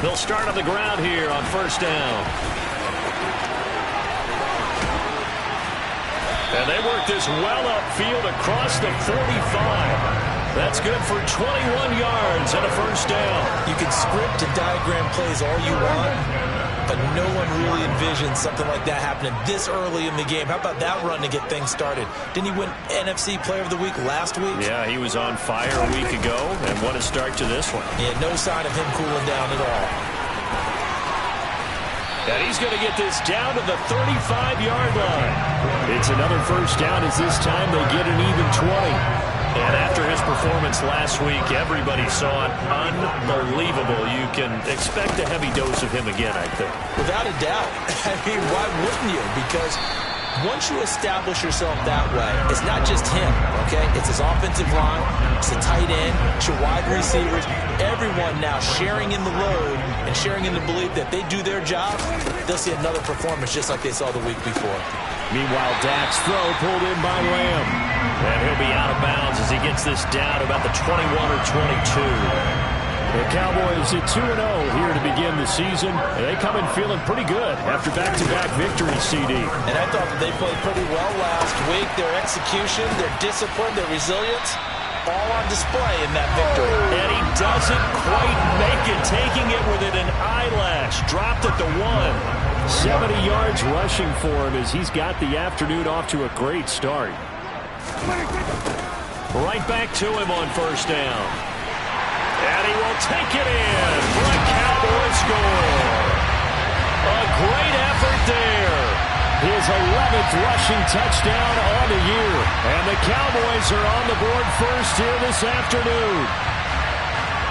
They'll start on the ground here on first down. And they work this well upfield across the 45. That's good for 21 yards and a first down. You can script and diagram plays all you want, but no one really envisioned something like that happening this early in the game. How about that run to get things started? Didn't he win NFC Player of the Week last week? Yeah, he was on fire a week ago, and what a start to this one. Yeah, no sign of him cooling down at all. And he's going to get this down to the 35-yard line. It's another first down as this time they get an even 20. And after his performance last week, everybody saw it unbelievable. You can expect a heavy dose of him again, I think. Without a doubt. I mean, why wouldn't you? Because once you establish yourself that way, it's not just him, okay? It's his offensive line, it's the tight end, it's your wide receivers, everyone now sharing in the load and sharing in the belief that they do their job, they'll see another performance just like they saw the week before. Meanwhile, Dak's throw pulled in by Lamb. And he'll be out of bounds as he gets this down about the 21 or 22. The Cowboys at 2-0 here to begin the season. They come in feeling pretty good after back-to-back victories, CD. And I thought that they played pretty well last week. Their execution, their discipline, their resilience, all on display in that victory. And he doesn't quite make it, taking it within an eyelash. Dropped at the 1. 70 yards rushing for him as he's got the afternoon off to a great start. Right back to him on first down. And he will take it in for a Cowboy score. A great effort there. His 11th rushing touchdown on the year. And the Cowboys are on the board first here this afternoon.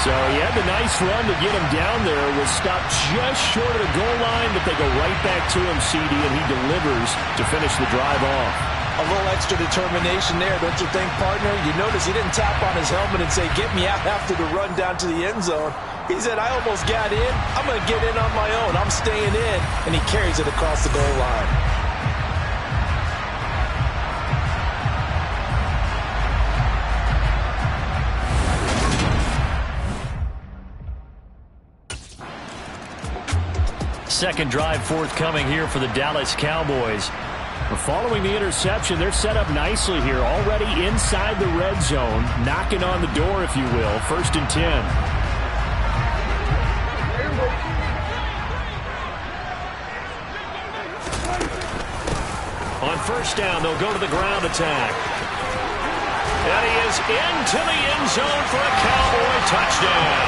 So he had the nice run to get him down there. Was stopped just short of the goal line, but they go right back to him, CD, and he delivers to finish the drive off. A little extra determination there, don't you think, partner? You notice he didn't tap on his helmet and say, get me out after the run down to the end zone. He said, I almost got in. I'm going to get in on my own. I'm staying in. And he carries it across the goal line. Second drive forthcoming here for the Dallas Cowboys. Following the interception, they're set up nicely here, already inside the red zone, knocking on the door, if you will. First and 10. On first down, they'll go to the ground attack. And he is into the end zone for a Cowboy touchdown.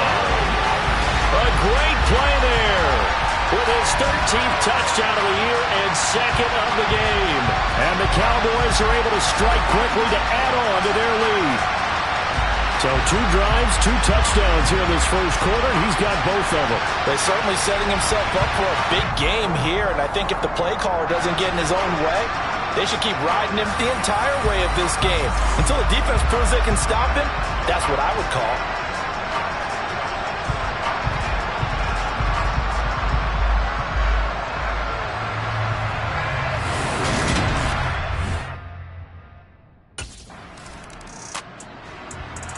A great play there. With his 13th touchdown of the year and second of the game. And the Cowboys are able to strike quickly to add on to their lead. So 2 drives, 2 touchdowns here in this first quarter. He's got both of them. They're certainly setting himself up for a big game here. And I think if the play caller doesn't get in his own way, they should keep riding him the entire way of this game. Until the defense proves they can stop him, that's what I would call.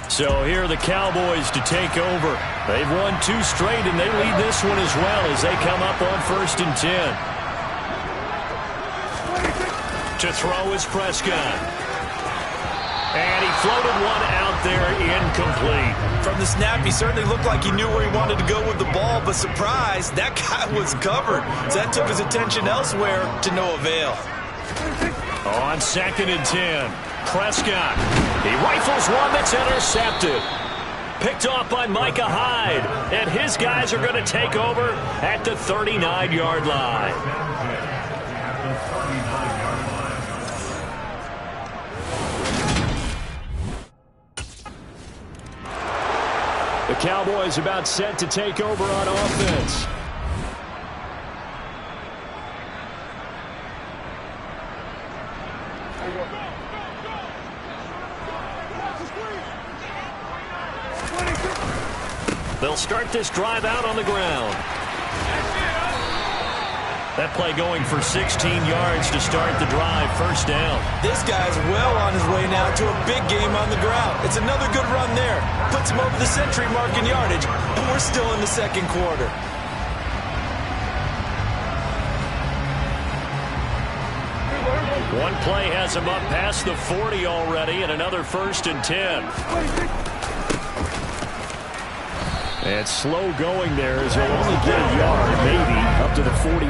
So here are the Cowboys to take over. They've won 2 straight, and they lead this one as well as they come up on first and 10. To throw is Prescott. And he floated one out there incomplete. From the snap, he certainly looked like he knew where he wanted to go with the ball, but surprise, that guy was covered. So that took his attention elsewhere to no avail. On second and 10. Prescott. He rifles one that's intercepted. Picked off by Micah Hyde. And his guys are going to take over at the 39-yard line. The Cowboys about set to take over on offense. They'll start this drive out on the ground. That play going for 16 yards to start the drive. First down. This guy's well on his way now to a big game on the ground. It's another good run there. Puts him over the century mark in yardage. And we're still in the second quarter. One play has him up past the 40 already, and another 1st and 10. And slow going there as he'll only get a yard, maybe, up to the 41.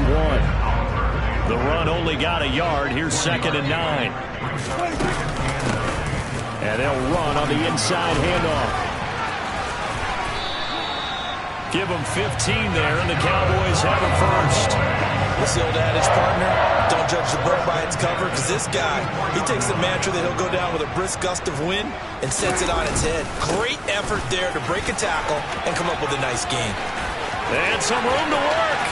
The run only got a yard. Here's 2nd and 9. And they'll run on the inside handoff. Give them 15 there, and the Cowboys have it first. What's the old adage, partner? Don't judge the book by its cover, because this guy, he takes the mantra that he'll go down with a brisk gust of wind and sets it on its head. Great effort there to break a tackle and come up with a nice gain. And some room to work.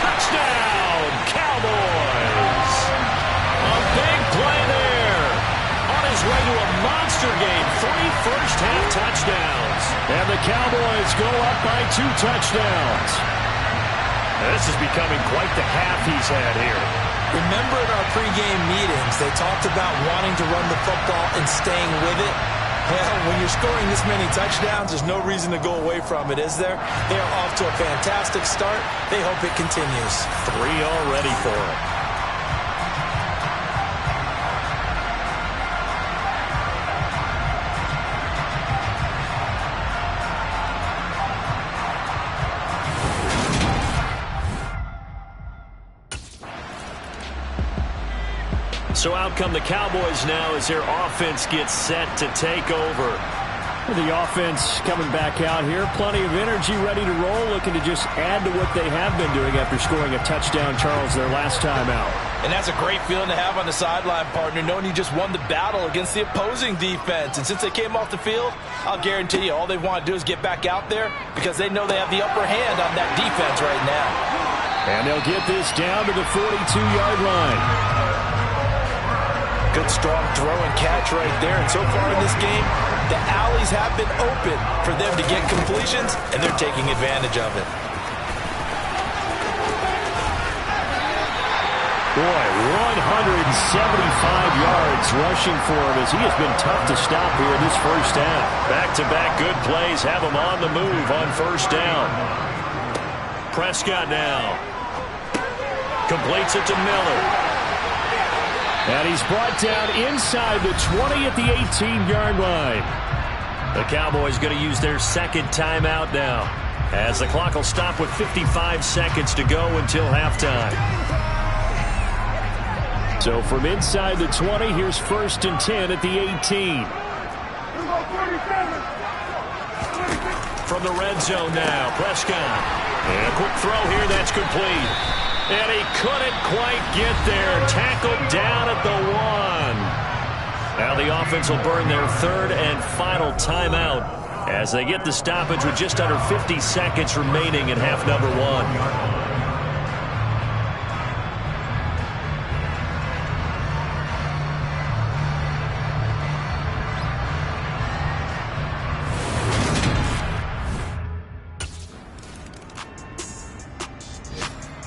Touchdown, Cowboys. A big play there. On his way to a monster game. 3 first-half touchdowns. And the Cowboys go up by 2 touchdowns. This is becoming quite the half he's had here. Remember in our pregame meetings, they talked about wanting to run the football and staying with it? Well, when you're scoring this many touchdowns, there's no reason to go away from it, is there? They are off to a fantastic start. They hope it continues. 3 already for him. So out come the Cowboys now as their offense gets set to take over. The offense coming back out here. Plenty of energy, ready to roll, looking to just add to what they have been doing after scoring a touchdown, Charles, their last time out. And that's a great feeling to have on the sideline, partner, knowing you just won the battle against the opposing defense. And since they came off the field, I'll guarantee you all they want to do is get back out there because they know they have the upper hand on that defense right now. And they'll get this down to the 42-yard line. Good, strong throw and catch right there. And so far in this game, the alleys have been open for them to get completions, and they're taking advantage of it. Boy, 175 yards rushing for him as he has been tough to stop here in this first half. Back-to-back good plays have him on the move on first down. Prescott now. Completes it to Miller. And he's brought down inside the 20 at the 18-yard line. The Cowboys going to use their second timeout now, as the clock will stop with 55 seconds to go until halftime. So from inside the 20, here's 1st and 10 at the 18. From the red zone now, Prescott. And a quick throw here, that's complete. And he couldn't quite get there. Tackled down at the 1. Now the offense will burn their 3rd and final timeout as they get the stoppage with just under 50 seconds remaining in half number 1.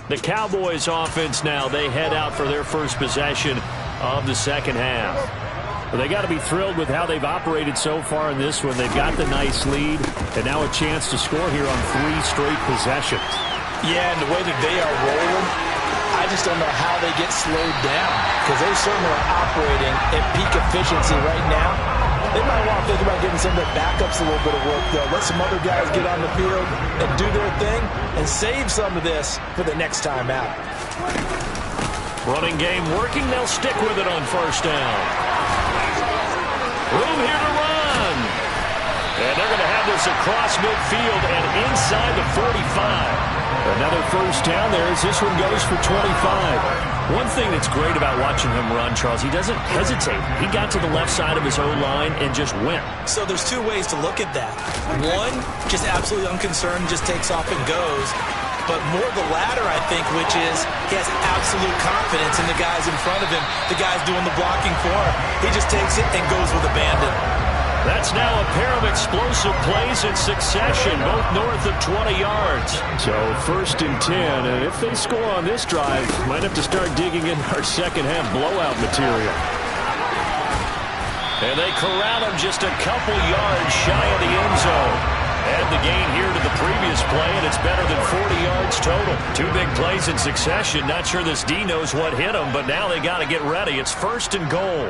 The Cowboys offense now, they head out for their first possession of the second half. Well, they got to be thrilled with how they've operated so far in this one. They've got the nice lead, and now a chance to score here on 3 straight possessions. Yeah, and the way that they are rolling, I just don't know how they get slowed down, because they certainly are operating at peak efficiency right now. They might want to think about giving some of their backups a little bit of work, though. Let some other guys get on the field and do their thing and save some of this for the next time out. Running game working. They'll stick with it on first down. Room here to run. And they're going to have this across midfield and inside the 45. Another first down there as this one goes for 25. One thing that's great about watching him run, Charles, he doesn't hesitate. He got to the left side of his O-line and just went. So there's 2 ways to look at that. One, just absolutely unconcerned, just takes off and goes. But more the latter, I think, which is he has absolute confidence in the guys in front of him, the guys doing the blocking for him. He just takes it and goes with abandon. That's now a pair of explosive plays in succession, both north of 20 yards. So 1st and 10, and if they score on this drive, might have to start digging in our second half blowout material. And they corral him just a couple yards shy of the end zone. add the gain here to the previous play, and it's better than 40 yards total. Two big plays in succession. Not sure this D knows what hit him, but now they got to get ready. It's 1st and goal.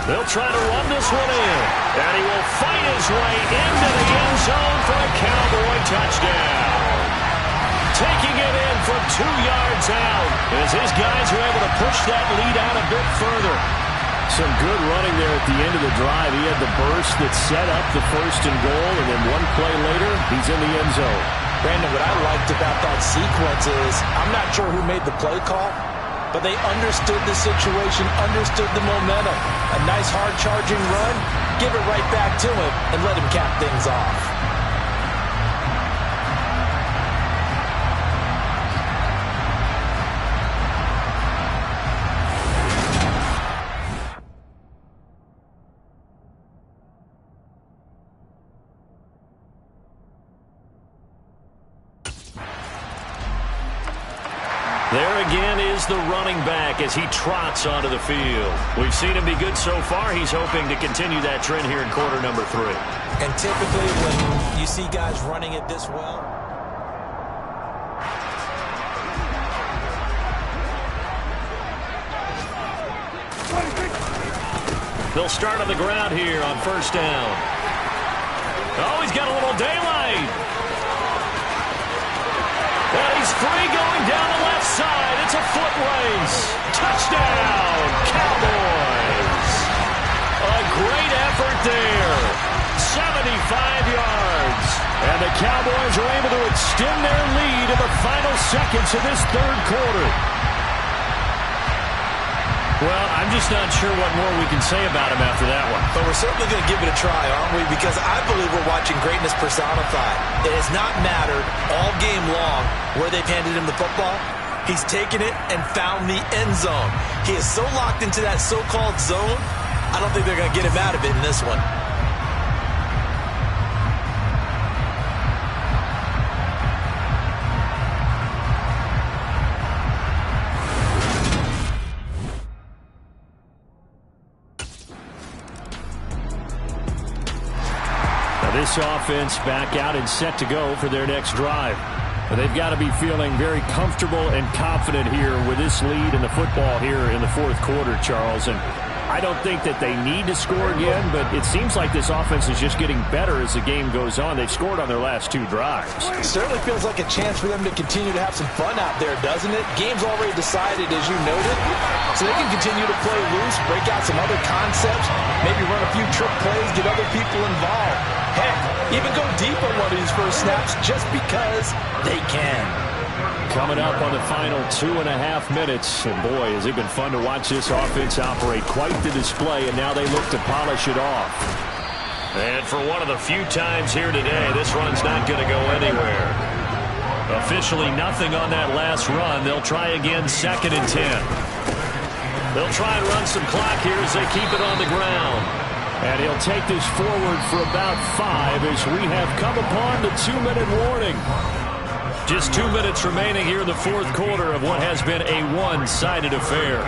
They'll try to run this one in, and he will fight his way into the end zone for a Cowboy touchdown. Taking it in from 2 yards out as his guys are able to push that lead out a bit further. Some good running there at the end of the drive. He had the burst that set up the 1st and goal, and then one play later, he's in the end zone. Brandon, what I liked about that sequence is I'm not sure who made the play call, but they understood the situation, understood the momentum. A nice hard-charging run, give it right back to him, and let him cap things off. There again is the running back as he trots onto the field. We've seen him be good so far. He's hoping to continue that trend here in quarter number 3. And typically when you see guys running it this well, they'll start on the ground here on 1st down. Oh, he's got a little daylight. And he's free going down the left side. It's a foot race. Touchdown, Cowboys. A great effort there. 75 yards. And the Cowboys are able to extend their lead in the final seconds of this 3rd quarter. Well, I'm just not sure what more we can say about him after that one. But we're certainly going to give it a try, aren't we? Because I believe we're watching greatness personified. It has not mattered all game long where they've handed him the football. He's taken it and found the end zone. He is so locked into that so-called zone, I don't think they're going to get him out of it in this one. This offense back out and set to go for their next drive. But they've got to be feeling very comfortable and confident here with this lead in the football here in the 4th quarter, Charles. And I don't think that they need to score again, but it seems like this offense is just getting better as the game goes on. They've scored on their last 2 drives. It certainly feels like a chance for them to continue to have some fun out there, doesn't it? Game's already decided, as you noted, so they can continue to play loose, break out some other concepts, maybe run a few trick plays, get other people involved. Heck, even go deep on one of these first snaps just because they can. Coming up on the final 2.5 minutes. And boy, has it been fun to watch this offense operate. Quite the display, and now they look to polish it off. And for one of the few times here today, this run's not going to go anywhere. Officially nothing on that last run. They'll try again 2nd and 10. They'll try and run some clock here as they keep it on the ground. And he'll take this forward for about 5 as we have come upon the 2-minute warning. Just 2 minutes remaining here in the 4th quarter of what has been a one-sided affair.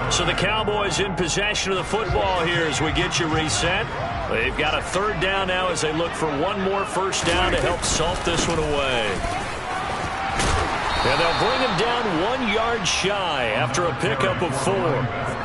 So the Cowboys in possession of the football here as we get you reset. They've got a 3rd down now as they look for one more 1st down to help salt this one away. And they'll bring him down 1 yard shy after a pickup of 4.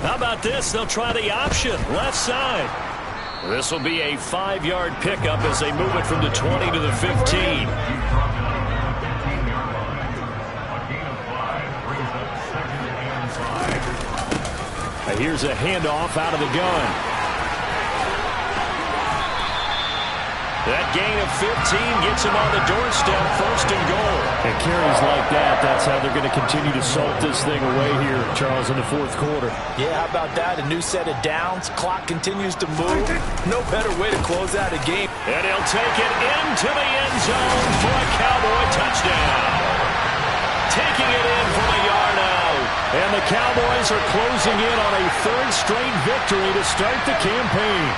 How about this? They'll try the option, left side. This will be a 5-yard pickup as they move it from the 20 to the 15. And here's a handoff out of the gun. That gain of 15 gets him on the doorstep, 1st and goal. And carries like that, that's how they're going to continue to salt this thing away here, Charles, in the 4th quarter. Yeah, how about that? A new set of downs. Clock continues to move. No better way to close out a game. And he'll take it into the end zone for a Cowboy touchdown. Taking it in from a yard out. And the Cowboys are closing in on a 3rd straight victory to start the campaign.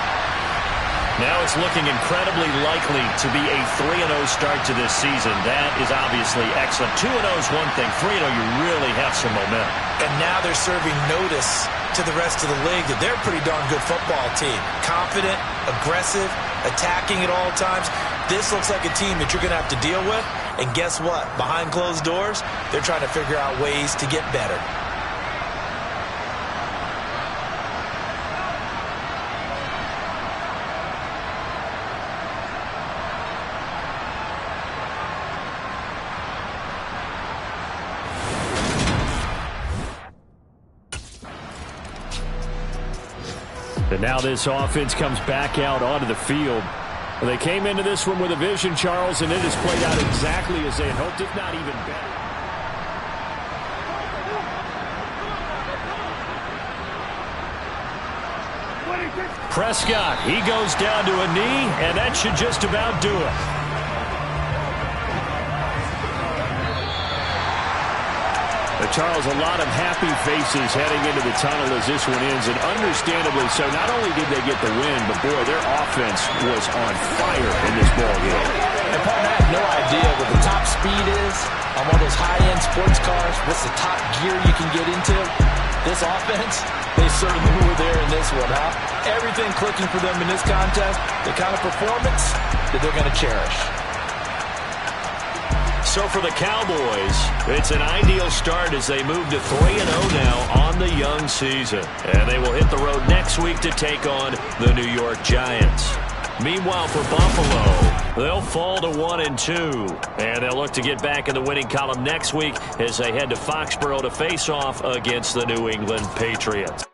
Now it's looking incredibly likely to be a 3-0 start to this season. That is obviously excellent. 2-0 is one thing. 3-0, you really have some momentum. And now they're serving notice to the rest of the league that they're a pretty darn good football team. Confident, aggressive, attacking at all times. This looks like a team that you're going to have to deal with. And guess what? Behind closed doors, they're trying to figure out ways to get better. And now this offense comes back out onto the field. They came into this one with a vision, Charles, and it has played out exactly as they had hoped, if not even better. Prescott, he goes down to a knee, and that should just about do it. Charles, a lot of happy faces heading into the tunnel as this one ends, and understandably so. Not only did they get the win, but, boy, their offense was on fire in this ballgame. And, partner, I have no idea what the top speed is on one of those high-end sports cars. What's the top gear you can get into? This offense, they certainly were there in this one, huh? Everything clicking for them in this contest, the kind of performance that they're going to cherish. So for the Cowboys, it's an ideal start as they move to 3-0 now on the young season. And they will hit the road next week to take on the New York Giants. Meanwhile, for Buffalo, they'll fall to 1-2. And they'll look to get back in the winning column next week as they head to Foxborough to face off against the New England Patriots.